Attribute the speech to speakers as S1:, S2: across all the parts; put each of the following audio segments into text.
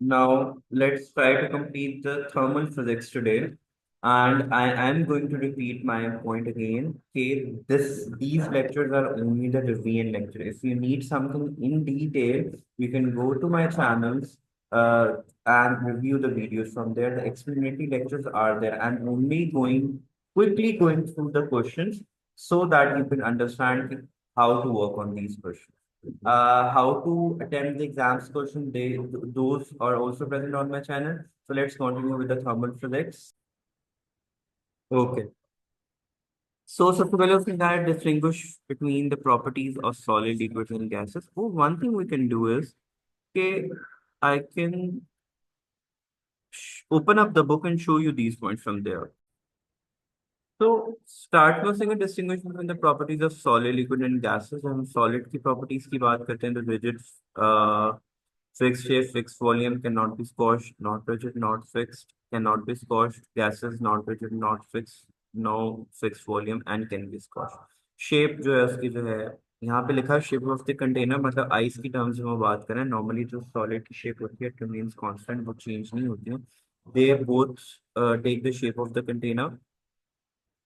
S1: Now let's try to complete the thermal physics today. And I am going to repeat my point again. Okay, these lectures are only the revision lecture. If you need something in detail, you can go to my channels and review the videos from there. The explanatory lectures are there. I'm only quickly going through the questions so that you can understand how to work on these questions. How to attempt the exams question, those are also present on my channel. So let's continue with the thermal physics. Okay. So to well think that distinguish between the properties of solid, liquids, and gases. Oh, one thing we can do is, okay, I can open up the book and show you these points from there. So start में से distinguish between the properties of solid, liquid, and gases. हम solid की properties की बात करते हैं तो rigid, fixed shape, fixed volume, cannot be squashed, not rigid, not fixed, cannot be squashed. Gases, not rigid, not fixed, no fixed volume and can be squashed. Shape जो है उसकी जो है यहाँ पे लिखा है शेप ऑफ द कंटेनर, मतलब आइस की टर्म्स में बात करें, नॉर्मली जो सॉलिड की शेप होती है इट रिमेन्स कांस्टेंट, वो चेंज नहीं होती है. They both take the shape of the container.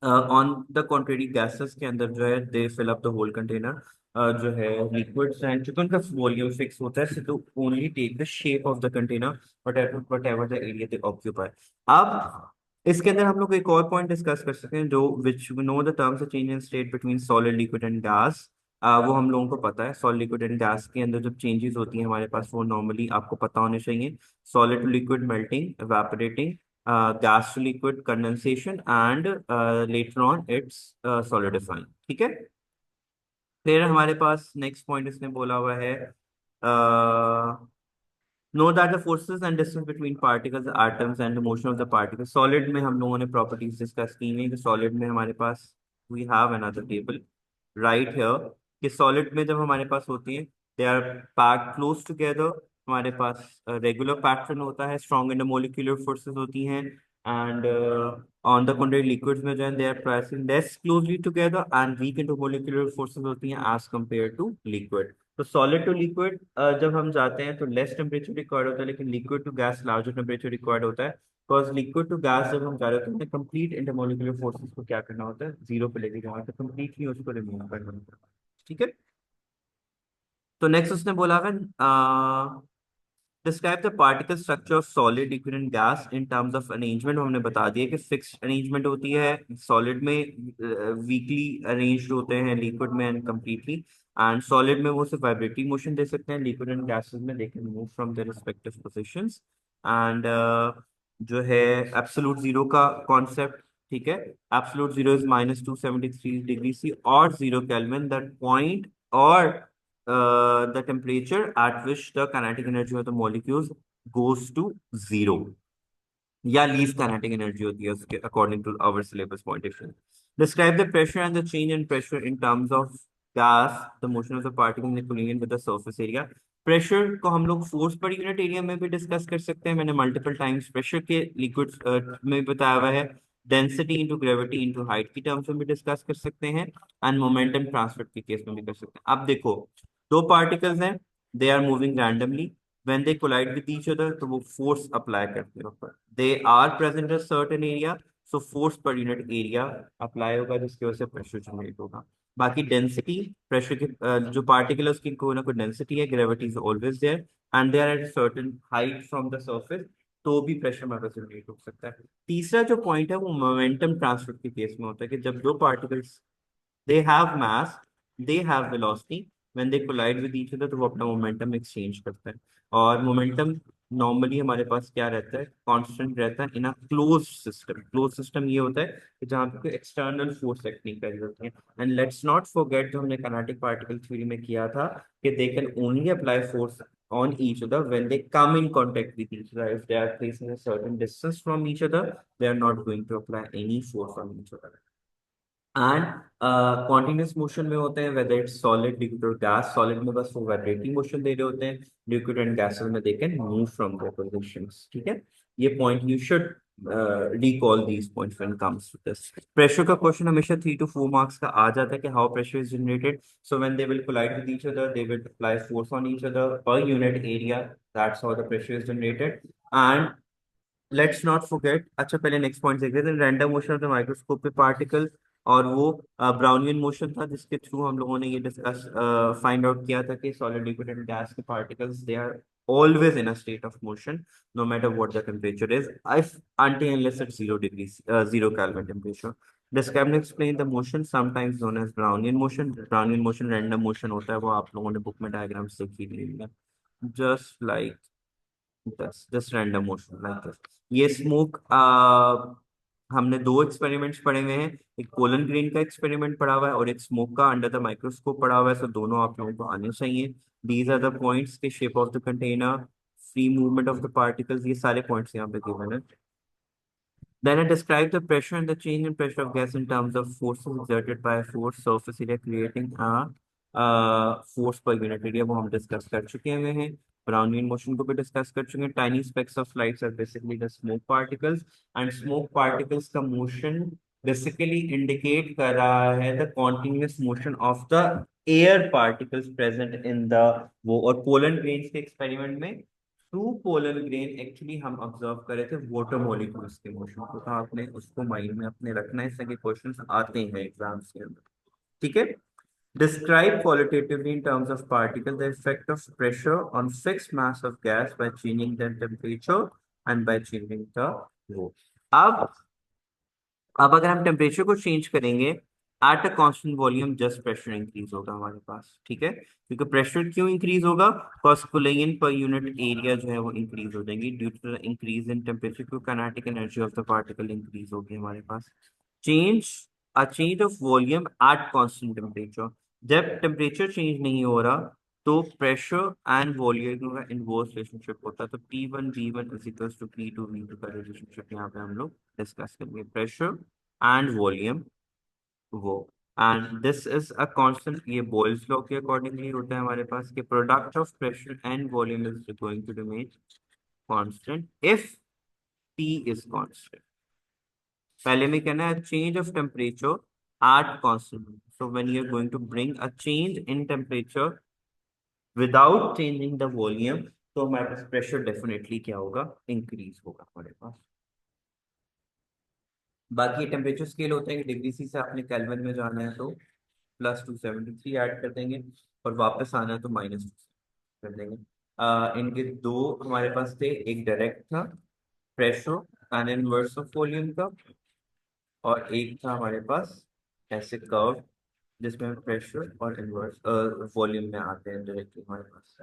S1: On the contrary gases के अंदर जो है they fill up the whole container. जो है लिक्विड्स हैं क्योंकि उनका वॉल्यूम फिक्स होता है, तो only take the shape of the container whatever the area they occupy. अब इसके अंदर हम लोग एक और पॉइंट डिस्कस कर सकते हैं, जो विच know the terms of change in state between solid, liquid and gas. वो हम लोगों को पता है, सॉलिड, लिक्विड एंड गैस के अंदर जब चेंजेस होती हैं हमारे पास, वो नॉर्मली आपको पता होने चाहिए. Solid to liquid melting, evaporating, gas to liquid condensation, and later on it's solidifying. ठीक है. फिर हमारे पास नेक्स्ट पॉइंट इसने बोला हुआ है, know that the forces and distance between particles, atoms and motion of the particle. Solid में हम लोगों ने प्रॉपर्टीज डिस्कस की हैं कि सॉलिड में हमारे पास we have another table right here, कि सॉलिड में जब हमारे पास होती है they are packed close together. हमारे पास रेगुलर पैटर्न होता है, स्ट्रॉन्ग इंटरमोलिक्यूलर फोर्सेस होती हैं. And on the contrary liquids में जो है they are pressing less closely together and weak intermolecular forces होती हैं एज कंपेयर टू लिक्विड. तो सॉलिड टू लिक्विड जब हम जाते हैं तो लेस टेम्परेचर रिक्वायर्ड होता है, लेकिन liquid to gas larger temperature required होता है. बिकॉज लिक्विड टू गैस जब हम जा रहे होते हैं कंप्लीट इंटरमोलिकुलर फोर्सेस को क्या करना होता है, जीरो पे लेके जाना होता है, कंप्लीटली उसको रिमूव करना होता है. ठीक है. तो नेक्स्ट उसने बोला है, describe the particle structure of solid, liquid and gas in terms of arrangement. हमने बता दिया कि फिक्स्ड अरेंजमेंट होती है सॉलिड में, वीकली अरेंज्ड होते हैं लिक्विड में एंड कम्प्लीटली. एंड सॉलिड में वो सिर्फ वाइब्रेटिंग मोशन दे सकते हैं, लिक्विड एंड गैसेस में they can move from their respective positions. And जो है एब्सोल्यूट जीरो का कॉन्सेप्ट. ठीक है. Absolute zero is -273 degree C और 0 केल्विन, दैट पॉइंट और the temperature at which the kinetic energy of the molecules goes to zero, या least kinetic energy होती है उसके according to our syllabus point of view. Describe the pressure and the change in pressure in terms of gas, the motion of the particle in equilibrium with the surface area. Pressure को हम लोग force per unit area में भी discuss कर सकते हैं, मैंने multiple times pressure के लिक्विड में बताया हुआ है. Density into gravity into height की टर्म्स में भी डिस्कस कर सकते हैं, एंड मोमेंटम ट्रांसफर के केस में भी कर सकते हैं. अब देखो, दो पार्टिकल्स हैं, they are moving randomly. When they collide with each other तो वो फोर्स अप्लाई करते हैं ऊपर. They are present in certain area, so force per unit area apply होगा, जिसकी वजह से प्रेशर जनरेट होगा. बाकी डेंसिटी, प्रेशर की जो पार्टिकल है उसकी कोई ना कोई डेंसिटी है, gravity is always there and they are at certain height from the surface, तो भी प्रेशर में जनरेट हो सकता है. तीसरा जो पॉइंट है वो मोमेंटम ट्रांसफर के केस में होता है, कि जब दो particles they have mass, they have velocity, when they collide with each other तो वो अपना मोमेंटम एक्सचेंज करता है. और मोमेंटम नॉर्मली हमारे पास क्या रहता है, कांस्टेंट रहता है in a close system. Close system ये होता है कि जहाँ पे कोई एक्सटर्नल फोर्स एक्ट नहीं कर रही होती है. एंड लेट्स नॉट फॉरगेट, जो हमने काइनेटिक पार्टिकल थ्योरी में किया था, कि they can only apply force on each other when they come in contact with each other. If they are placing a certain distance from each other, they are not going to apply any force on each other. And continuous motion में होते हैं, whether it's solid, liquid और gas. Solid में बस वो vibrating motion दे रहे होते हैं, लिक्विड एंड गैसेस में they can move from their positions. ठीक है. ये point you should recall these points when it comes to this. Pressure का क्वेश्चन हमेशा 3 to 4 मार्क्स का आ जाता है कि how pressure is generated. So when they will collide with each other, they will apply force on each other per unit area. That's how the pressure is generated. And let's not forget, अच्छा पहले next point देखते थे, random motion of the microscope पे particle. और वो Brownian motion था जिसके through हम लोगों ने ये डिस्कस फाइंड आउट किया था कि सॉलिड लिक्विड एंड गैस के particles they are always in a state of motion no matter what the temperature is, if until unless it's 0 degrees 0 Kelvin temperature. Describe and explain the motion sometimes known as Brownian motion. Brownian motion random motion होता है, वो आप लोगों ने book में diagrams देखी हुई, just like just random motion like this. ये स्मोक, हमने दो एक्सपेरिमेंट्स पढ़े हुए हैं, एक पोलन ग्रेन का एक्सपेरिमेंट पढ़ा हुआ है और एक स्मोक का अंडर द माइक्रोस्कोप पढ़ा हुआ है. सो दोनों आप लोगों को आने चाहिए. दीज आर द पॉइंट्स के shape of the container, free movement of the particles, ये सारे पॉइंट्स यहाँ पे गिवन है. Then I describe the pressure and the change in pressure of gas in terms of forces exerted by a force surface area creating a force per unit area. वो हम discuss कर चुके हैं. Brownian motion को भी discuss कर चुके हैं. Tiny specks of lights are basically the smoke particles, and smoke particles का motion basically indicate कर रहा है the continuous motion of the air particles present in the वो. और पोलन ग्रेन्स के एक्सपेरिमेंट में थ्रू पोलर ग्रेन एक्चुअली हम observe कर रहे थे वाटर मॉलिक्यूल्स के मोशन को. तो आपने उसको माइंड में अपने रखना है, इस तरह के क्वेश्चंस आते हैं एग्जाम्स के अंदर. ठीक है. Describe qualitatively in terms of particle the effect of pressure on fixed mass of gas by changing the temperature and by changing the flow. अब अब अगर हम टेम्परेचर को चेंज करेंगे at a constant volume, just pressure increase होगा हमारे पास. ठीक है. क्योंकि प्रेशर क्यों इंक्रीज होगा? Because cooling per unit area जो है वो इंक्रीज हो जाएगी due to the increase in temperature. क्यों? Kinetic energy of the particle increase होगी हमारे पास. Change a change of volume at constant temperature. जब टेम्परेचर चेंज नहीं हो रहा तो प्रेशर एंड वॉल्यूम का इनवर्स रिलेशनशिप होता है. तो P1 V1 is equals to P2 V2 का रिलेशनशिप यहाँ पे हम लोग डिस्कस करेंगे. प्रेशर एंड वॉल्यूम वो, and this is a constant. ये बॉयल्स लॉ के अकॉर्डिंगली होता है हमारे पास कि product of pressure and volume is going to remain constant if P is constant. पहले में कहना है change of temperature at constant. So when you are going to bring a change in temperature without changing the volume, तो हमारे पास pressure definitely क्या होगा? Increase होगा हमारे पास. बाकी टेम्परेचर स्केल होते हैं कि डिग्री सी से आपने केल्विन में जाना है तो +273 ऐड कर देंगे, और वापस आना है तो -2 कर देंगे. इनके दो हमारे पास थे, एक डायरेक्ट था pressure and inverse of volume का, और एक था हमारे पास ऐसे कर्व जिसमें प्रेशर और इनवर्स वॉल्यूम में आते हैं डायरेक्टली हमारे पास.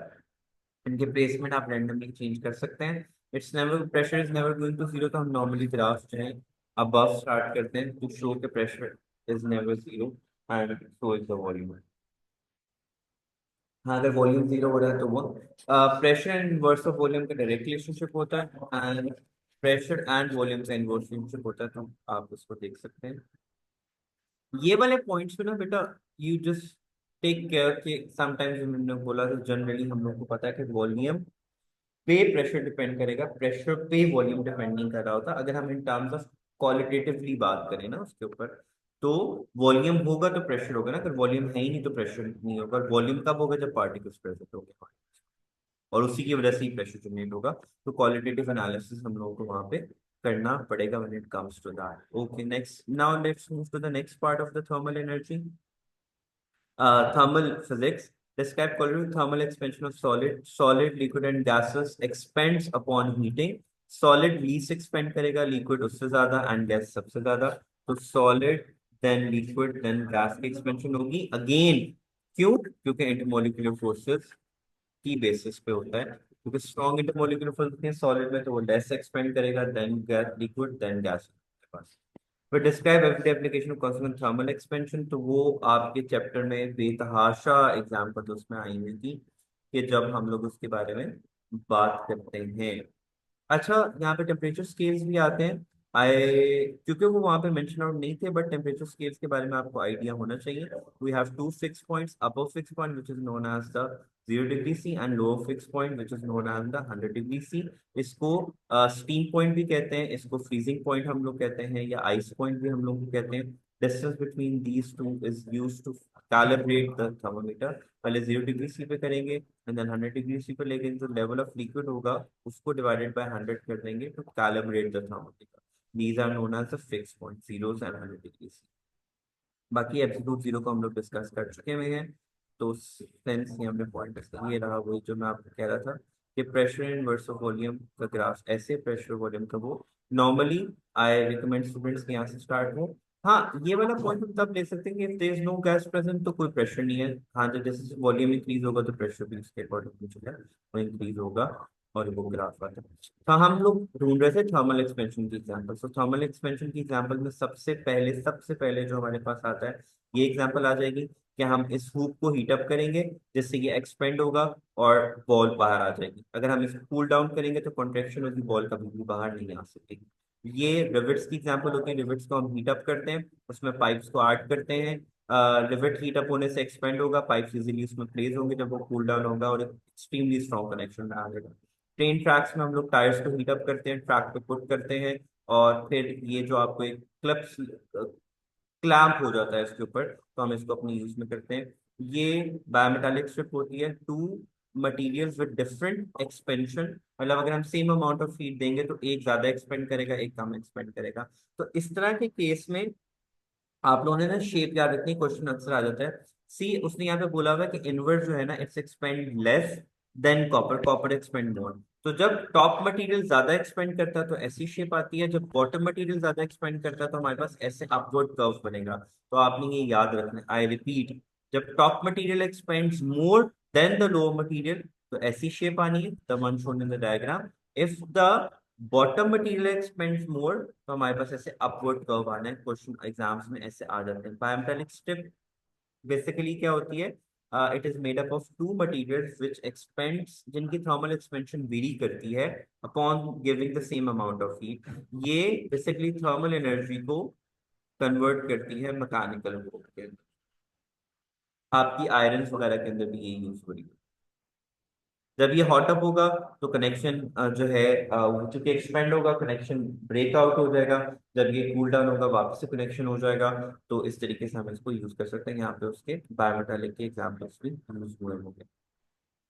S1: इनके प्लेसमेंट आप रैंडमली चेंज कर सकते हैं. It's never, pressure is never going to zero. तो हम नॉर्मली ग्राफ जो है अबव स्टार्ट करते हैं टू शो के pressure is never zero and so is the volume. हाँ, अगर वॉल्यूम जीरो हो रहा है तो वो pressure and inverse of volume का डायरेक्ट रिलेशनशिप होता है, एंड प्रेशर एंड वॉल्यूम का इनवर्स रिलेशनशिप होता है. तो आप उसको देख सकते हैं. ये वाले पॉइंट्स पे ना बेटा यू जस्ट टेक केयर कि समटाइम्स हमने बोला तो जनरली हम लोग को पता है कि वॉल्यूम पे प्रेशर डिपेंड करेगा, प्रेशर पे वॉल्यूम डिपेंड नहीं कर रहा होता. अगर हम इन टर्म्स ऑफ क्वालिटेटिवली बात करें ना उसके ऊपर, तो वॉल्यूम होगा तो प्रेशर होगा ना. अगर वॉल्यूम है ही नहीं तो प्रेशर नहीं होगा. वॉल्यूम कब होगा? जब पार्टिकल्स प्रेजेंट होंगे, और उसी की वजह से ही प्रेशर जनरेट होगा. तो क्वालिटेटिव एनालिसिस हम लोगों को वहां पे करना पड़ेगा when it comes to that. Okay, next, now let's move to the next part of the thermal energy. Thermal physics. Describe quality thermal expansion of solid. Solid, liquid and gases expands upon heating. Solid least expand करेगा, liquid उससे ज्यादा and gas सबसे ज्यादा. तो solid then liquid then gas की expansion होगी again. क्यों? क्योंकि intermolecular forces की basis पे होता है. क्योंकि strong intermolecular forces हैं solid में, तो वो less expand करेगा then gas, liquid then gas. फिर describe everyday application of constant thermal expansion. तो वो आपके चैप्टर में बेतहाशा एग्जाम्पल तो उसमें आई हुई थी कि जब हम लोग उसके बारे में बात करते हैं. अच्छा, यहाँ पे टेम्परेचर स्केल्स भी आते हैं. आए क्योंकि वो वहाँ पे मेंशन आउट नहीं थे, बट टेम्परेचर स्केल्स के बारे में आपको आइडिया होना चाहिए. We have two fix points. Above fix point which is known as the 0 degree C and lower fixed point which is known as the 100 degree C। इसको steam point भी कहते हैं, इसको फ्रीजिंग पॉइंट हम लोग कहते हैं, या आइस पॉइंट भी हम लोग कहते हैं। Distance between these two is used to calibrate the thermometer. पहले 0 डिग्री C पे करेंगे एंड देन 100 डिग्री C पे लेके जो लेवल ऑफ लिक्विड होगा उसको डिवाइडेड बाय 100 कर देंगे to calibrate the thermometer. These are known as the fix point, zeros and 100 degree C। बाकी एब्सोल्यूट जीरो को हम लोग डिस्कस कर चुके हुए हैं। तो सेंस ये हमने पॉइंट डिस्कस, ये रहा वही जो मैं आपको कह रहा था कि pressure inverse of volume का ग्राफ ऐसे प्रेशर वॉल्यूम का वो नॉर्मली आई रिकमेंड स्टूडेंट्स के यहाँ से स्टार्ट हो। हाँ, ये वाला पॉइंट हम तब ले सकते हैं कि if there is no gas present तो कोई प्रेशर नहीं है। हाँ, जब जैसे वॉल्यूम इंक्रीज होगा तो प्रेशर भी उसके अकॉर्डिंग जो है वो इंक्रीज होगा और वो ग्राफ आता है। तो हम लोग ढूंढ रहे थे थर्मल एक्सपेंशन की एग्जांपल। तो थर्मल एक्सपेंशन की एग्जांपल में सबसे पहले जो हमारे पास आता है ये एग्जांपल आ जाएगी कि हम इस हुक को हीट अप करेंगे जिससे ये एक्सपेंड होगा और बॉल बाहर आ जाएगी। अगर हम इसको कूल डाउन करेंगे तो कॉन्ट्रेक्शन होगी, बॉल कभी भी बाहर नहीं आ सकती। ये रिवेट्स की एग्जांपल होती है। रिवेट्स को हम हीट अप करते हैं, उसमें पाइप्स को ऐड करते हैं। रिवेट हीट अप होने से एक्सपेंड होगा, पाइप्स इजीली उसमें प्लेस होंगे जब वो कूल डाउन होगा और एक्सट्रीमली स्ट्रॉन्ग कनेक्शन में आ जाएगा। ट्रेन ट्रैक्स में हम लोग टायर्स को हीट अप करते हैं, ट्रैक पे पुट करते हैं और फिर ये जो आपको एक क्लिप्स क्लैंप हो जाता है इसके ऊपर, तो हम इसको अपने यूज में करते हैं। ये बायोमेटालिक स्ट्रिप होती है, two materials with different expansion. मतलब अगर हम सेम अमाउंट ऑफ फीड देंगे तो एक ज्यादा एक्सपेंड करेगा, एक कम एक्सपेंड करेगा। तो इस तरह के केस में आप लोगों ने ना शेप याद रखनी, क्वेश्चन अक्सर आ जाता है। सी उसने यहाँ पे बोला हुआ है कि इनवर्ट जो है ना it's expand less than copper, copper expand more. तो जब टॉप मटेरियल ज्यादा एक्सपेंड करता है तो ऐसी शेप आती है, जब बॉटम मटेरियल ज्यादा एक्सपेंड करता है तो हमारे पास ऐसे अपवर्ड कर्व बनेगा। तो आपने ये याद रखना है, आई रिपीट, जब top material expands more than the lower material तो ऐसी शेप आनी है, the one shown in the diagram. If the bottom material expands more तो हमारे पास ऐसे अपवर्ड कर्व आना है। क्वेश्चन एग्जाम्स में ऐसे आ जाते हैं। बायोमेटालिक स्ट्रिप बेसिकली क्या होती है, it is made up of two materials which expands, जिनकी थर्मल एक्सपेंशन वेरी करती है upon giving the same amount of heat. ये बेसिकली थर्मल एनर्जी को कन्वर्ट करती है मैकेनिकल के अंदर। आपकी आयरन वगैरह के अंदर भी ये यूज हो रही है। जब ये हॉट अप होगा तो कनेक्शन जो है वो चूंकि एक्सपेंड होगा, कनेक्शन ब्रेकआउट हो जाएगा। जब ये कूल डाउन होगा वापस से कनेक्शन हो जाएगा। तो इस तरीके से हम इसको यूज कर सकते हैं। यहाँ पे उसके बायोमेटालिक के एग्जाम्पल्स भी हम यूज हुए होंगे।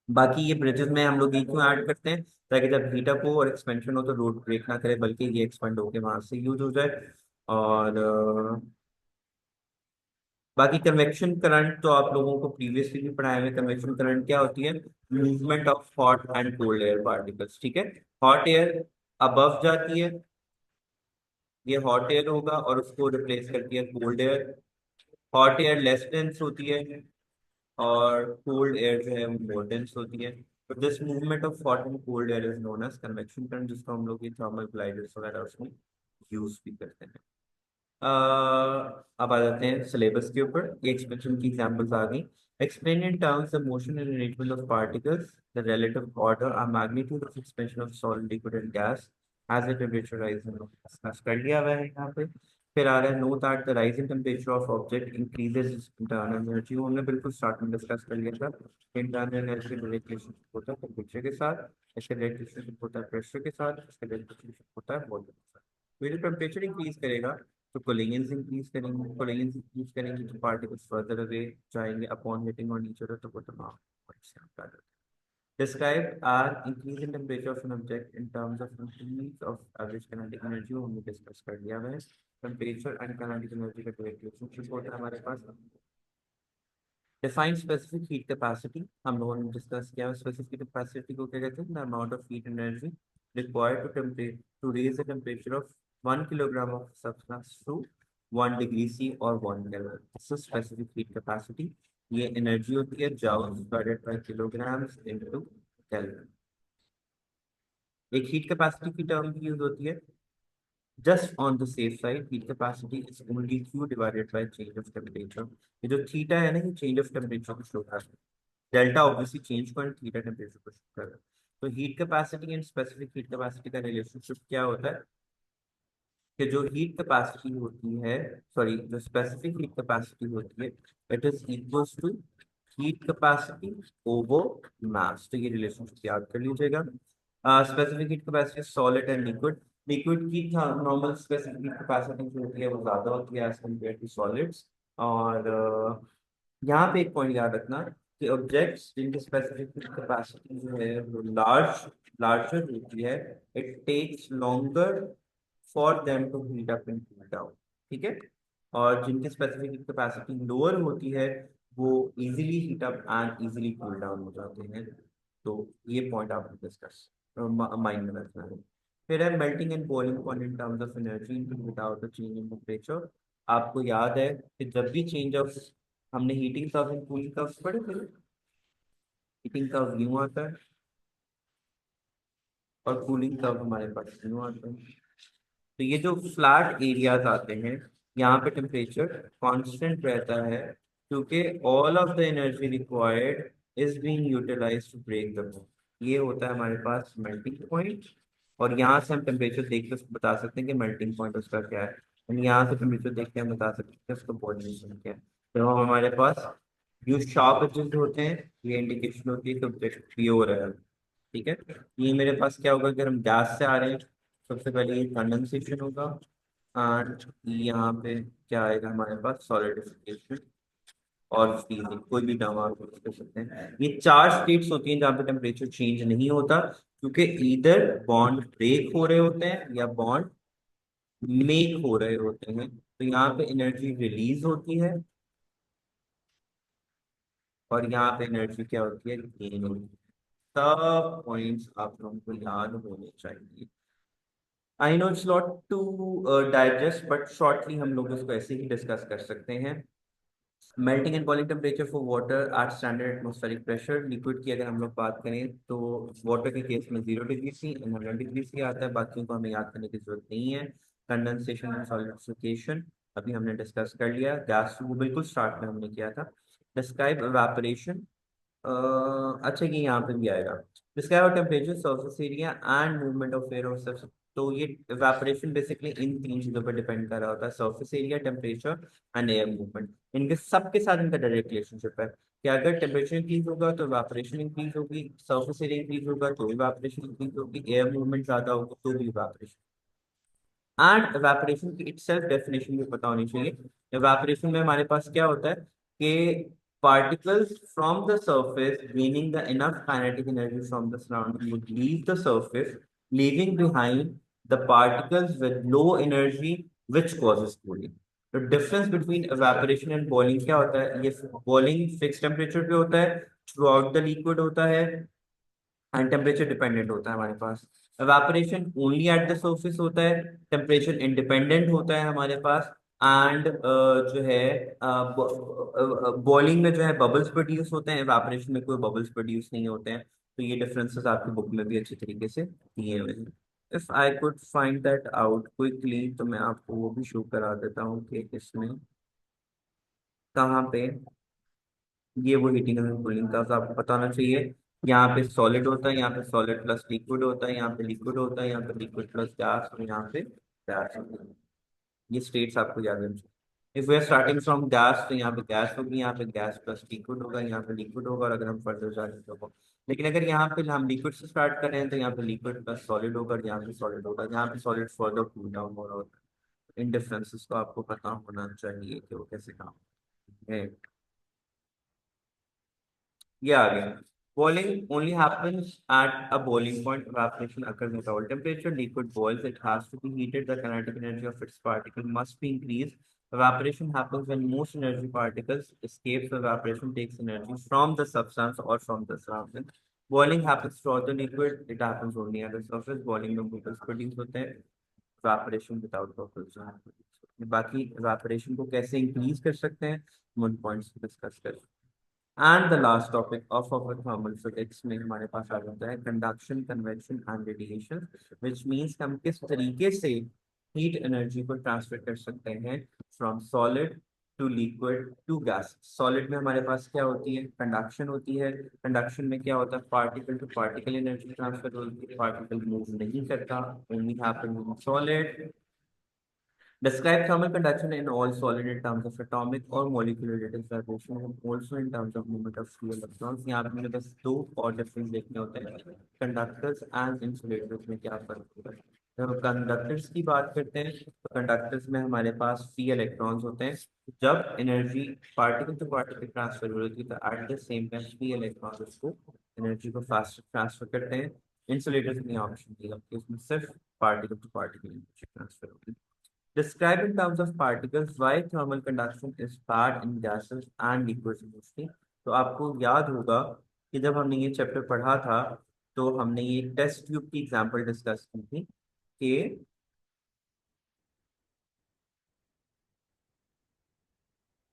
S1: बाकी ये ब्रिजेस में हम लोग ये क्यों ऐड करते हैं, ताकि जब हीटअप हो और एक्सपेंशन हो तो रोड ब्रेक ना करे बल्कि ये एक्सपेंड होके वहां से यूज हो जाए। और बाकी कन्वेक्शन करंट तो आप लोगों को प्रीवियसली भी पढ़ाए हुए। कन्वेक्शन करंट क्या होती है, movement of hot and cold air particles. ठीक है, हॉट एयर अबव जाती है, ये हॉट एयर होगा और उसको रिप्लेस करती है cold air. Hot air less dense होती है और कोल्ड एयर जो है वो मोर डेंस होती है। तो this movement of hot and cold air is known as convection current, जिसको हम लोग ये थर्मल ग्लाइडर्स वगैरह उसमें यूज भी करते हैं। अब आ जाते हैं सिलेबस के ऊपर। ये एक्सपेंशन की एग्जांपल्स आ गई। Explain in terms the motion and arrangement of particles, the relative order और magnitude of expansion of solid, liquid and gas as the temperature rise. Discuss कर लिया हुआ है यहाँ पे। फिर आ रहा है know that the rising temperature of object increases internal energy. वो हमने बिल्कुल स्टार्ट में डिस्कस कर लिया था। इंटरनल एनर्जी रिलेशनशिप होता है टेम्परेचर के साथ, इसका रिलेशनशिप होता है प्रेशर के साथ, इसका रिलेशनशिप होता है वॉल्यूम के साथ। तो ये जो टेम्परेचर इंक्रीज करेगा तो कोलिगन्स इंक्रीज करेंगे, कोलिगन्स इंक्रीज करेंगे तो पार्टिकल्स फर्दर अवे जाएंगे upon hitting on each other. तो वो तमाम points यहाँ पे आ जाते हैं। Describe our increase in temperature of an object in terms of increase of average kinetic energy, वो हमने डिस्कस कर लिया है। टेम्परेचर एंड काइनेटिक एनर्जी का डायरेक्ट रिलेशनशिप होता है हमारे पास। डिफाइन स्पेसिफिक हीट कैपेसिटी हम लोगों ने डिस्कस किया है। स्पेसिफिक कैपेसिटी को क्या कहते हैं, the amount of heat energy required to raise the temperature of 1 kilogram of substance to 1 degree C और 1 kelvin. This is specific heat capacity. ये एनर्जी होती है joule divided by kilograms into kelvin. एक heat capacity की term भी use होती है just on the safe side. Heat capacity is only Q divided by change of temperature. ये जो थीटा है ना, ये चेंज ऑफ टेम्परेचर को शो कर रहा है। Delta obviously change point, theta temperature को शो कर रहा है। तो heat capacity and specific heat capacity का रिलेशनशिप क्या होता है कि जो हीट कैपेसिटी होती है, सॉरी जो स्पेसिफिक हीट कैपेसिटी होती है, it is equals to heat capacity over mass, तो ये रिलेशनशिप याद कर लीजिएगा। Specific heat capacity solid and liquid, liquid की नॉर्मल स्पेसिफिक हीट कैपेसिटी जो होती है वो ज्यादा होती है एज कम्पेयर टू सॉलिड्स। और यहाँ पे एक पॉइंट याद रखना कि ऑब्जेक्ट्स जिनकी स्पेसिफिक कैपेसिटी जो है वो लार्जर होती है, it takes longer for them to heat up and cool down, ठीक है। और जिनकी स्पेसिफिक कैपेसिटी लोअर होती है वो easily heat up and easily cool down हो जाते हैं। तो ये पॉइंट आपको डिस्कस माइंड में रखना है। फिर है melting and boiling point in terms of energy without a change in temperature. आपको याद है कि जब भी चेंज ऑफ, हमने heating curve and cooling curve पढ़े थे। हीटिंग कर्व यूं आता है और कूलिंग कर्व हमारे पास यूं आता है। तो ये जो फ्लैट एरियाज आते हैं यहाँ पे टेम्परेचर कांस्टेंट रहता है, क्योंकि all of the energy required is being utilized to break the bond. ये होता है हमारे पास मेल्टिंग पॉइंट। और यहाँ से हम टेम्परेचर देख के उसको बता सकते हैं कि मेल्टिंग पॉइंट उसका क्या है। हम यहाँ से टेम्परेचर देख के हम बता सकते हैं कि उसका बॉइलिंग क्या है। तो हमारे पास जो शार्प एजेस होते हैं ये इंडिकेशन होती है कि ऑब्जेक्ट प्योर है, ठीक है। ये मेरे पास क्या होगा, अगर हम गैस से आ रहे हैं सबसे पहले ये कंडेंसेशन होगा। एंड यहाँ पे क्या आएगा हमारे पास, सॉलिडिफिकेशन और फ्रीजिंग, कोई भी टर्म आप यूज कर सकते हैं। ये चार स्टेट्स होती हैं जहाँ पे टेम्परेचर चेंज नहीं होता, क्योंकि इधर बॉन्ड ब्रेक हो रहे होते हैं या बॉन्ड मेक हो रहे होते हैं। तो यहाँ पे एनर्जी रिलीज होती है और यहाँ पे एनर्जी क्या होती है, गेन होती है। सब पॉइंट्स आप लोगों को याद होने चाहिए। I know it's not to digest, but shortly हम लोग इसको ऐसे ही डिस्कस कर सकते हैं। Melting and boiling temperature for water at standard atmospheric pressure. Liquid की अगर हम लोग बात करें तो वाटर के केस में 0 degree C and 100 degree C आता है, बाकियों को हमें याद करने की जरूरत नहीं है। कंडेंसेशन एंड सॉलिडिफिकेशन अभी हमने डिस्कस कर लिया। गैस वो बिल्कुल स्टार्ट में हमने किया था। डिस्क्राइब एवापोरेशन, अच्छा ये यहाँ पे भी आएगा। Describe temperature, surface area and movement of air और सब्स। तो ये इवेपोरेशन बेसिकली इन तीन चीजों पर डिपेंड कर रहा होता है, surface area, temperature and air movement. इनके सबके साथ इनका डायरेक्ट रिलेशनशिप है कि अगर टेम्परेचर इंक्रीज होगा तो इवेपोरेशन इंक्रीज होगी, सरफेस एरिया इंक्रीज होगा तो इवेपोरेशन इंक्रीज होगी, एयर मूवमेंट ज्यादा होगा तो भी इवेपोरेशन। एंड इवेपोरेशन की इटसेल्फ डेफिनेशन भी पता होनी चाहिए। इवेपोरेशन में हमारे पास क्या होता है कि particles from the surface gaining the enough kinetic energy from the surrounding would leave the surface, leaving behind the particles with low energy which causes cooling. The difference between evaporation and boiling क्या होता है, ये boiling fixed temperature पे होता है, throughout the liquid होता है and temperature dependent होता है हमारे पास। Evaporation only at the surface होता है, टेम्परेचर इंडिपेंडेंट होता है हमारे पास। एंड जो है बॉइलिंग में जो है बबल्स प्रोड्यूस होते हैं, एवापोरेशन में कोई बबल्स प्रोड्यूस नहीं होते हैं। तो ये डिफरेंसेस आपकी बुक में भी अच्छी तरीके से दिए हुए हैं। If I could find that out quickly तो मैं आपको वो भी शो करा देता हूँ कि इसमें कहाँ पे ये वो हीटिंग एंड कूलिंग का तो आपको पता होना चाहिए। यहाँ पे सॉलिड होता है, यहाँ पे सॉलिड प्लस लिक्विड होता है, यहाँ पे लिक्विड होता है, यहाँ पे लिक्विड प्लस गैस और यहाँ पे गैस होता है। ये स्टेट्स आपको याद रखनी चाहिए। If we are starting from gas तो यहाँ पे गैस होगी, यहाँ पे गैस प्लस लिक्विड होगा, यहाँ पे लिक्विड होगा, और अगर हम फर्दर जाएंगे तो लेकिन अगर यहाँ पे हम लिक्विड से स्टार्ट कर रहे हैं तो यहाँ पे लिक्विड प्लस सॉलिड होगा, और यहाँ पे सॉलिड होगा, यहाँ पे सॉलिड फर्दर कूल डाउन हो रहा होता है। इन डिफरेंसेस को आपको पता होना चाहिए कि वो कैसे काम है। ये आ गया। Boiling only happens at a boiling point. Evaporation occurs at all temperature. Liquid boils. It has to be heated. The kinetic energy of its particle must be increased. Evaporation happens when most energy particles escape. So evaporation takes energy from the substance or from the surrounding. Boiling happens throughout the liquid. It happens only at the surface. Boiling में bubbles produce होते हैं. Evaporation without bubbles नहीं produce होते हैं. बाकी evaporation को कैसे increase कर सकते हैं, हम उन points को discuss करें। And the last topic of our thermal physics में हमारे पास आ जाता है conduction, convection and radiation, which means हम किस तरीके से हीट एनर्जी को ट्रांसफर कर सकते हैं from solid to liquid to gas. Solid में हमारे पास क्या होती है, कंडक्शन होती है। कंडक्शन में क्या होता है, particle to particle energy transfer होती है, पार्टिकल मूव नहीं करता, only happen in solid. Describe thermal conduction in all solid in terms of atomic or molecular radius vibration and also in terms of movement of free electrons. यहाँ पे मुझे बस दो और डिफरेंस देखने होते हैं, कंडक्टर्स एंड इंसुलेटर्स में क्या फर्क होता है। जब कंडक्टर्स की बात करते हैं तो कंडक्टर्स में हमारे पास फ्री इलेक्ट्रॉन्स होते हैं। जब energy particle to particle transfer हो रही है तो at the same time free electrons उसको एनर्जी को फास्ट ट्रांसफर करते हैं। इंसुलेटर्स में ऑप्शन दिया कि उसमें सिर्फ particle to particle energy transfer होती है। Describe in terms of particles why thermal conduction is bad in gases and liquids mostly। तो आपको याद होगा कि जब हमने ये चैप्टर पढ़ा था तो हमने ये टेस्ट ट्यूब की एग्जांपल डिस्कस की थी कि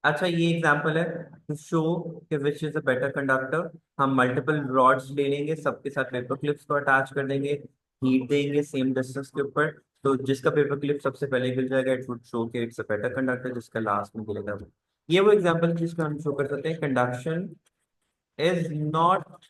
S1: अच्छा ये एग्जांपल है टू शो कि which is a better conductor. हम मल्टीपल रॉड्स ले लेंगे, सबके साथ पेपर क्लिप्स को अटैच कर देंगे, हीट देंगे सेम डिस्टेंस के ऊपर, तो जिसका पेपर क्लिप सबसे पहले गिर जाएगा इट वुड शो कि इट्स अ बेटर कंडक्टर, जिसका लास्ट में गिरेगा ये वो एग्जांपल जिसमें हम शो कर सकते हैं conduction is not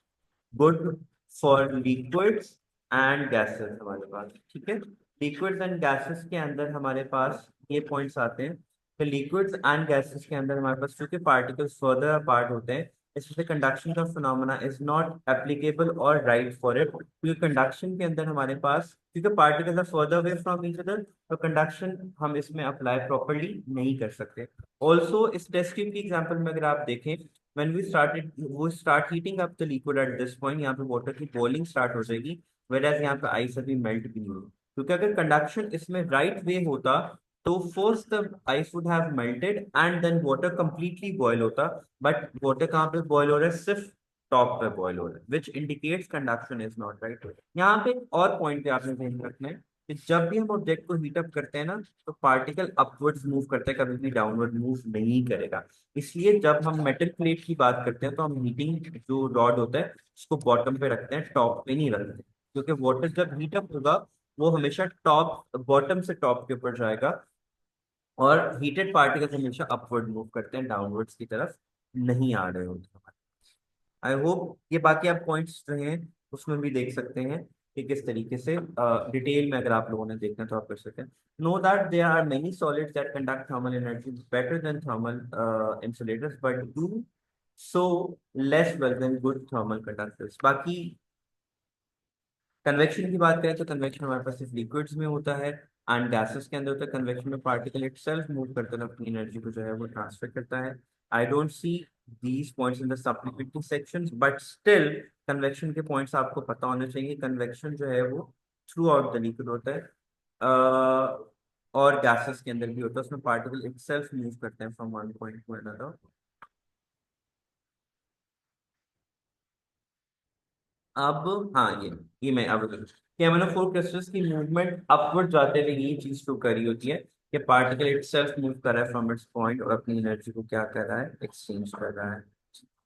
S1: good for liquids and gases हमारे पास। ठीक है, लिक्विड्स एंड गैसेस के अंदर हमारे पास ये पॉइंट्स आते हैं। तो लिक्विड्स एंड गैसेस के अंदर हमारे पास क्योंकि पार्टिकल्स फर्दर अपार्ट होते हैं इसलिए कंडक्शन का फिनोमेना इज नॉट एप्लीकेबल और राइट फॉर इट, क्योंकि कंडक्शन के अंदर हमारे पास क्योंकि particles are further away from each other तो कंडक्शन हम इसमें अप्लाई प्रॉपरली नहीं कर सकते। ऑल्सो इस टेस्ट ट्यूब की एग्जांपल में अगर आप देखें when we started वो start heating up the liquid at this point, यहाँ पे water की boiling start हो जाएगी, whereas यहाँ पे ice अभी melt भी नहीं हुई, क्योंकि अगर conduction इसमें right way होता तो first the ice would have melted and then water completely boil होता, but water कहाँ पे boil हो रहा है, सिर्फ टॉप पे बॉयल हो रहा है which indicates conduction is not right। यहाँ पे एक और पॉइंट पे आपने ध्यान रखना है कि जब भी हम ऑब्जेक्ट को हीट अप करते हैं ना तो पार्टिकल अपवर्ड्स मूव करता है, कभी भी डाउनवर्ड मूव नहीं करेगा। इसलिए जब हम मेटल प्लेट की बात करते हैं तो हम हीटिंग जो रॉड होता है उसको बॉटम पे रखते हैं, टॉप पे नहीं रखते, क्योंकि वाटर जब हीट अप होगा वो हमेशा टॉप बॉटम से टॉप के ऊपर जाएगा और हीटेड पार्टिकल्स हमेशा अपवर्ड मूव करते हैं, डाउनवर्ड्स की तरफ नहीं आ रहे होते। आई होप ये बाकी आप पॉइंट्स जो हैं उसमें भी देख सकते हैं कि किस तरीके से डिटेल में अगर आप लोगों ने देखना तो आप कर सकते हैं। Know that there are many solids that conduct thermal energy better than thermal insulators but do so less well than good thermal conductors. बाकी कन्वेक्शन की बात करें तो कन्वेक्शन हमारे पास सिर्फ लिक्विड्स में होता है एंड गैसेस के अंदर होता है। कन्वेक्शन में पार्टिकल इटसेल्फ मूव करता है, अपनी एनर्जी को जो है वो ट्रांसफर करता है। I don't see these points in the supplementary sections but still convection के पॉइंट्स आपको पता होने चाहिए। कन्वेक्शन जो है वो थ्रू आउट द लिक्विड होता है और गैसेस के अंदर भी होता है, उसमें पार्टिकल इटसेल्फ मूव करते हैं from one point two another. अब हाँ ये मैं अब केमेनोफोर क्रिस्टल्स की मूवमेंट अपवर्ड जाते हुए ये चीज शो करी होती है कि पार्टिकल इटसेल्फ मूव कर रहा है फ्रॉम इट्स पॉइंट और अपनी एनर्जी को क्या कर रहा है, एक्सचेंज कर रहा है।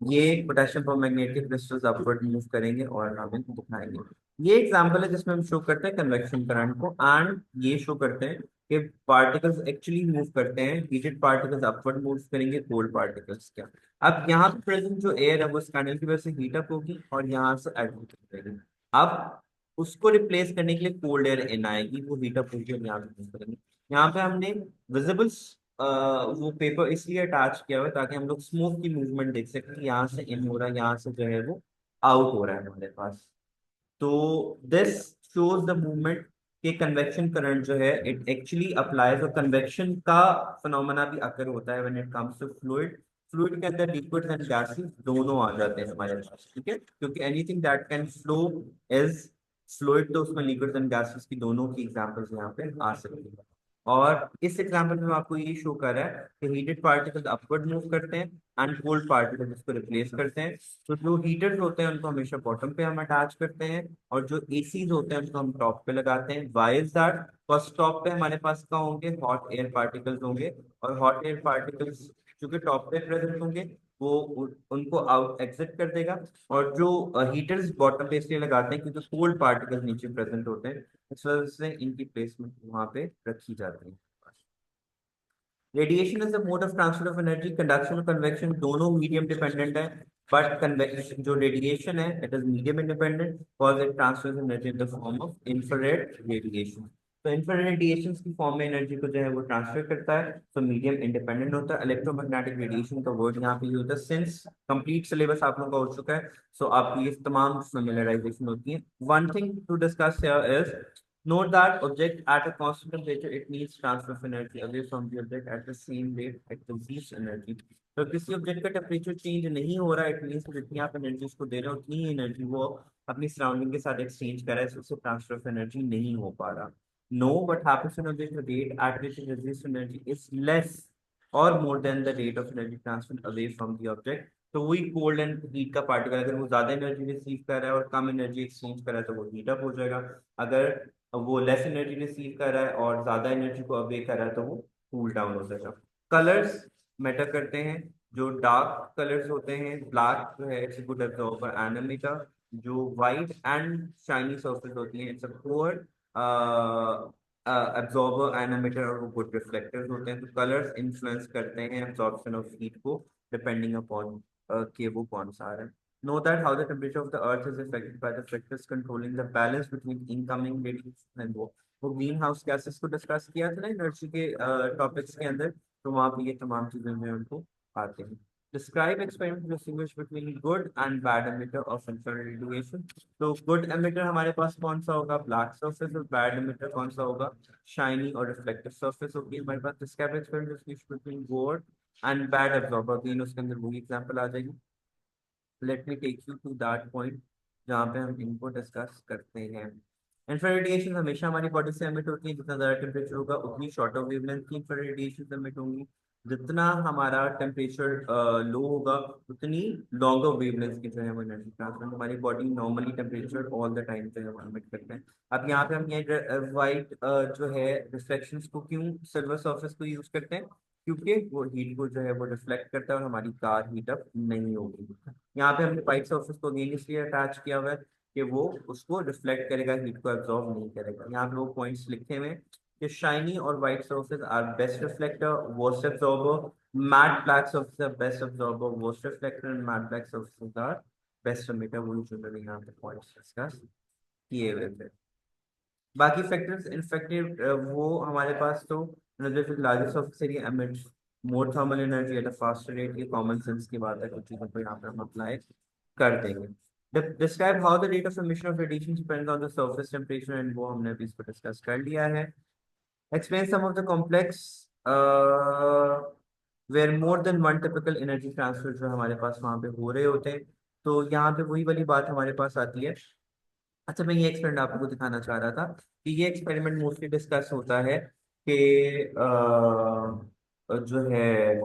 S1: ये पोटेशियम परमैग्नेटिक क्रिस्टल्स अपवर्ड मूव करेंगे और हम इनको दिखाएंगे। ये एग्जांपल है जिसमें हम शो करते हैं कन्वेक्शन करंट को एंड ये शो करते हैं कि पार्टिकल्स एक्चुअली मूव करते हैं, हीटेड पार्टिकल्स अपवर्ड मूव करेंगे, कोल्ड पार्टिकल्स क्या। अब यहाँ पे प्रेजेंट जो एयर है वो इस कैंडल की वजह से हीट अप होगी और यहाँ से एडमिट हो जाएगी। अब उसको रिप्लेस करने के लिए कोल्ड एयर इन आएगी, वो हीट अप होगी और यहाँ पे move करेंगे। यहाँ पे हमने विजिबल वो पेपर इसलिए अटैच किया हुआ है ताकि हम लोग स्मोक की मूवमेंट देख सकें, यहाँ से इन हो रहा है, यहाँ से जो है वो आउट हो रहा है हमारे पास। तो दिस शोज द मूवमेंट के कन्वेक्शन करंट जो है इट एक्चुअली अप्लाइज, और कन्वेक्शन का फिनोमेना भी अकर होता है when it comes to fluid. Fluid के अंदर लिक्विड्स एंड गैसेस दोनों आ जाते हैं हमारे पास। ठीक है, क्योंकि anything that can flow is fluid, तो उसमें लिक्विड्स एंड गैसेस की दोनों की एग्जांपल्स यहाँ पे आ सकती है। और इस एग्जांपल में आपको ये शो कर रहा है कि हीटेड पार्टिकल्स अपवर्ड मूव करते हैं एंड कोल्ड पार्टिकल्स इसको रिप्लेस करते हैं। तो जो हीटर्स होते हैं उनको हमेशा बॉटम पे हम अटैच करते हैं और जो एसीज होते हैं उनको हम टॉप पे लगाते हैं। Why is that? First top पे हमारे पास क्या होंगे, हॉट एयर पार्टिकल्स होंगे और हॉट एयर पार्टिकल्स क्योंकि टॉप पे प्रेजेंट होंगे वो उनको आउट एग्जिट कर देगा। और जो हीटर्स बॉटम पे इसलिए लगाते हैं क्योंकि कोल्ड पार्टिकल्स नीचे प्रेजेंट होते हैं, इस वजह से इनकी प्लेसमेंट वहां पे रखी जाती है। Radiation is the mode of transfer of energy. Conduction और कन्वेक्शन दोनों मीडियम डिपेंडेंट है, बट कन्वेक्शन जो रेडिएशन है it is medium independent because it transfers energy in the form of infrared radiation. तो इंफ्रारेड रेडिएशन की form में energy को जो है वो ट्रांसफर करता है, तो मीडियम इंडिपेंडेंट होता है। इलेक्ट्रोमैग्नेटिक रेडिएशन का वर्ड यहाँ पे यूज होता है। सिंस कंप्लीट सिलेबस आप लोगों का हो चुका है, सो आपकी ये तमाम फेमिलराइजेशन होती है। One thing to discuss here is, note that object at a constant temperature, it needs transfer of energy away from the object at the same rate it receives energy। तो किसी ऑब्जेक्ट का temperature change नहीं हो रहा है, it means जितनी आप energy उसको दे रहे हो उतनी ही एनर्जी वो अपनी सराउंडिंग के साथ एक्सचेंज कर रहा है, so उससे ट्रांसफर ऑफ एनर्जी नहीं हो पा रहा। No, what happens in object, the rate at which it receives energy is less or more than the rate of energy transfer away from the object। तो वही कोल्ड एंड हीट का particle, अगर वो ज्यादा एनर्जी रिसीव कर रहा है और कम एनर्जी एक्सचेंज कर रहा है तो वो हीट अप हो जाएगा। अगर वो लेस एनर्जी रिसीव कर रहा है और ज्यादा एनर्जी को अवे कर रहा है तो वो कूल डाउन हो जाएगा। कलर्स मैटर करते हैं। जो डार्क कलर्स होते हैं, ब्लैक जो है it's good absorber and emitter. जो वाइट एंड शाइनी सरफेस होती हैं it's a poor absorber and emitter, और वो गुड रिफ्लेक्टर्स होते हैं। तो कलर्स इन्फ्लुएंस करते हैं एब्जॉर्प्शन ऑफ हीट को, डिपेंडिंग अपॉन कि वो कौन सा आ रहा है। Know that how the temperature of the earth is affected by the factors controlling the balance between incoming radiation and वो ग्रीन हाउस गैसेस को डिस्कस किया था ना एनर्जी के टॉपिक्स के अंदर, तो वहाँ पे ये तमाम चीजें जो है उनको आते हैं। Describe experiment distinguish between good and bad emitter of infrared radiation. तो गुड एमिटर हमारे पास कौन सा होगा, ब्लैक सरफेस, और बैड एमिटर कौन सा होगा, शाइनी और रिफ्लेक्टिव सरफेस होगी हमारे पास। Describe experiment distinguish between good and bad absorber, again उसके अंदर वही एग्जांपल आ जाएगी। Let me take you to that point जहाँ पे हम इनको डिस्कस करते हैं। इंफ्रारेड रेडिएशन हमेशा हमारी बॉडी से एमिट होती है, जितना ज़्यादा टेम्परेचर होगा उतनी शॉर्टर वेवलेंथ की इंफ्रारेड रेडिएशन एमिट होंगी। जितना हमारा टेम्परेचर लो होगा उतनी लॉन्गर वेवलेंथ की जो है वो एनर्जी ट्रांसफर, हमारी body normally temperature all the time जो है वो एमिट करते हैं। अब यहाँ पे हम ये वाइट जो है रिफ्लेक्शंस को क्यों सिल्वर सरफेस को यूज करते हैं, क्योंकि वो हीट को जो है वो रिफ्लेक्ट करता है और हमारी कार हीट अप नहीं होगी। यहाँ पे हमने व्हाइट सरफेस को अगेन इसलिए अटैच किया हुआ है कि वो उसको रिफ्लेक्ट करेगा, हीट को एब्जॉर्ब नहीं करेगा। यहाँ पे वो पॉइंट्स लिखे हुए हैं कि शाइनी और white surface are best reflector, worst absorber. Matt black surface are best absorber, worst reflector, and matt black surface are best emitter. वही जो मैंने यहाँ पे पॉइंट्स डिस्कस किए हुए थे। बाकी फैक्टर्स इनफेक्टिव वो हमारे पास तो largest of area emits more thermal energy at a faster rate, ये कॉमन सेंस की बात है, कुछ चीजों को यहाँ पे हम अप्लाई कर देंगे। Describe how the rate of emission of radiation depends on the surface temperature, and वो हमने अभी इसको डिस्कस कर लिया है। Explain some of the complex where more than one typical energy transfer जो हमारे पास वहाँ पे हो रहे होते हैं। तो यहाँ पे वही वाली बात हमारे पास आती है। अच्छा, मैं ये एक्सपेरिमेंट आपको दिखाना चाह रहा था कि ये एक्सपेरिमेंट मोस्टली डिस्कस होता है कि जो है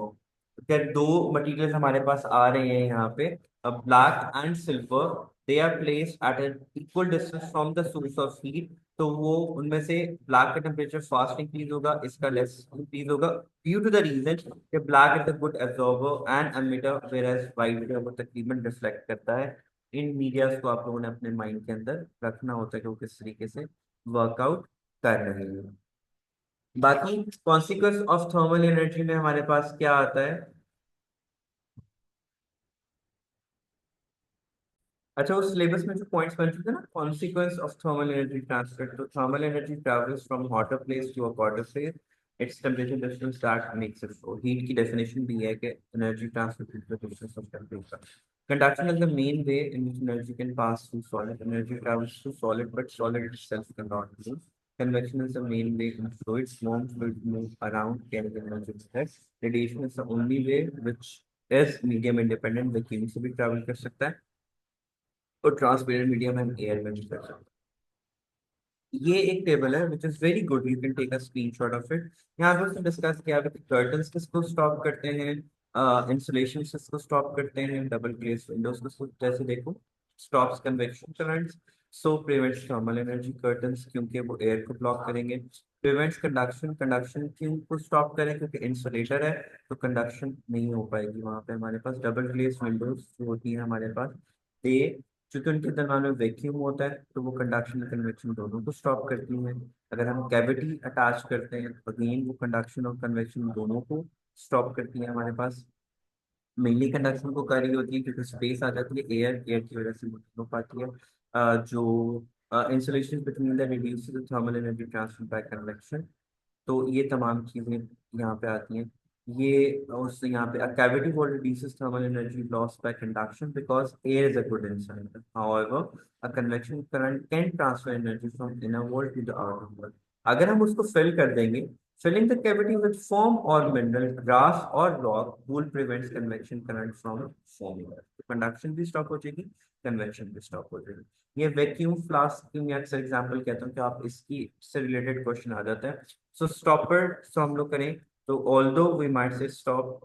S1: क्या दो मटेरियल हमारे पास आ रहे हैं यहाँ पे, black and silver, they are placed at an equal distance from the source of heat. तो वो उनमें से ब्लैक का टेम्परेचर फास्ट इंक्रीज होगा, इसका लेस इंक्रीज होगा, ड्यू टू द रीजन कि black is a good absorber and emitter, whereas white जो है वो तकरीबन रिफ्लेक्ट करता है। इन मीडियाज को आप लोगों ने अपने माइंड के अंदर रखना होता है कि वो किस तरीके से वर्कआउट कर रहे हैं। बाकी कॉन्सिक्वेंस ऑफ थर्मल एनर्जी में हमारे पास क्या आता है। अच्छा, उस सिलेबस में जो पॉइंट्स बन चुके हैं ना, consequence of thermal energy transfer, तो thermal energy travels from hotter place to a colder place, it's temperature difference that makes it flow. Heat की डेफिनेशन भी है कि energy transfer to the difference of temperature. Conduction is the main way in which energy can pass through solid. Energy travels through solid, but solid itself cannot move. Convection is the main way in fluids. Warm fluids move around, carrying energy with it. Radiation is the only way which is medium independent. Vacuum से भी travel कर सकता है, और transparent medium हम air में भी कर सकते हैं। ये एक टेबल है which is very good, you can take a screenshot of it. यहाँ पर उसने डिस्कस किया है कि कर्टन्स किसको स्टॉप करते हैं, इंसुलेशन किसको स्टॉप करते हैं, डबल ग्लेज विंडोज को जैसे देखो स्टॉप्स कन्वेक्शन करंट्स, सो प्रिवेंट्स थर्मल एनर्जी कर्टन्स क्योंकि वो एयर को ब्लॉक करेंगे। प्रिवेंट्स कंडक्शन, कंडक्शन क्यों को स्टॉप करें, क्योंकि इंसुलेटर है तो कंडक्शन नहीं हो पाएगी वहां पे। हमारे पास डबल ग्लेज विंडोज जो होती है हमारे पास, ये चूंकि उनके दरम्यान में वैक्यूम होता है तो वो कंडक्शन और कन्वेक्शन दोनों को स्टॉप करती हैं। अगर हम कैविटी अटैच करते हैं तो अगेन वो कंडक्शन और कन्वेक्शन दोनों को स्टॉप करती है हमारे पास। मेनली कंडक्शन को कर रही होती है क्योंकि स्पेस आ जाती है, एयर एयर की वजह से वो हो पाती है। जो insulation between the reduce thermal energy transfer by convection. तो ये तमाम चीजें यहाँ पे आती हैं। ये उस यहाँ पे cavity wall reduces thermal energy loss by conduction because air is a good insulator. However, a convection current can transfer energy from inner wall to the outer wall. अगर हम उसको fill कर देंगे, filling the cavity with foam or mineral, grass or rock wool prevents convection current from forming. तो conduction भी stop हो जाएगी, convection भी stop हो जाएगी। ये वैक्यूम फ्लास्क की मैं अक्सर एग्जांपल कहता हूँ कि आप इसकी से रिलेटेड क्वेश्चन आ जाता है। सो स्टॉपर सो हम लोग करें तो although we might say stop,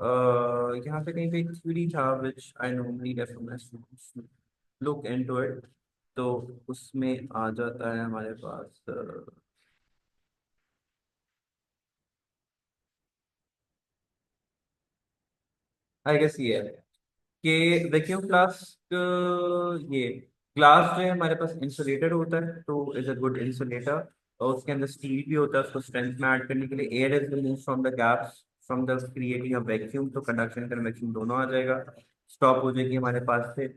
S1: यहाँ पे कहीं पे एक थ्योरी था which I normally refer look into it. तो उसमें आ जाता है हमारे पास, आई गेस ये है कि वैक्यूम फ्लास्क, ये ग्लास जो है हमारे पास इंसुलेटेड होता है तो इज अ गुड इंसुलेटर। और उसके अंदर स्टील भी होता है, उसको स्ट्रेंथ में ऐड करने के लिए air is remove from the gaps from the creating a vacuum, तो कंडक्शन कन्वेक्शन दोनों आ जाएगा। स्टॉप हो जाएगी हमारे पास से।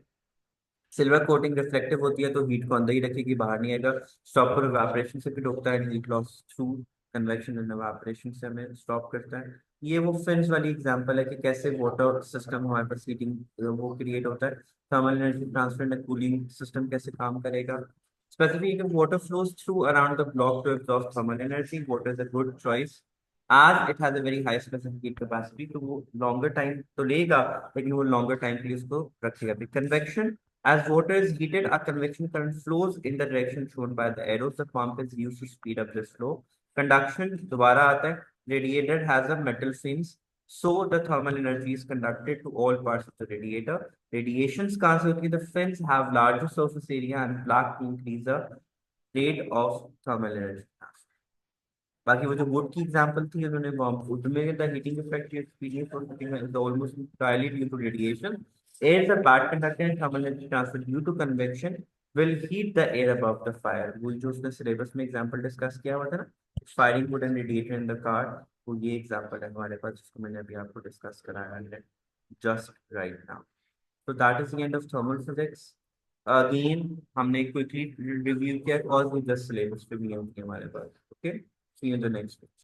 S1: सिल्वर कोटिंग रिफ्लेक्टिव होती है तो हीट को अंदर ही रखेगी, बाहर नहीं आएगा। स्टॉप पर इवापोरेशन से भी रोकता है, heat loss through convection and evaporation से हमें स्टॉप करता है। ये वो फिन्स वाली एग्जांपल है कि कैसे वाटर सिस्टम हमारे पास हीटिंग वो क्रिएट होता है। Thermal energy transfer and cooling system कैसे काम करेगा। Specific water flows through around the block to absorb thermal energy, water is a good choice as it has a very high specific heat capacity, तो वो longer time तो लेगा लेकिन वो longer time के लिए उसको रखेगा भी। Convection, as water is heated, a convection current flows in the direction shown by the arrows. The pump is used to speed up this flow. Conduction दोबारा आता है। Radiator has a metal fins, so the thermal energy is conducted to all parts of the radiator. Radiations कहाँ से होती है? The fins have larger surface area and black to increase the rate of thermal energy. बाकी वो जो would की example थी उन्होंने वुड में द हीटिंग इफेक्ट एक्सपीरियंस और cooking is almost entirely due to radiation. Air is a bad conductor and thermal energy transfer due to convection will heat the air above the fire. वो जो उसने syllabus में example discuss किया हुआ था ना, firing would and radiator in the car, वो ये एग्जांपल है हमारे पास जिसको मैंने अभी आपको डिस्कस कराया है just right now. So that is the end of thermal physics. Again, हमने quickly review किया और वो just syllabus पे भी हम हमारे पास। Okay, see you in the next one.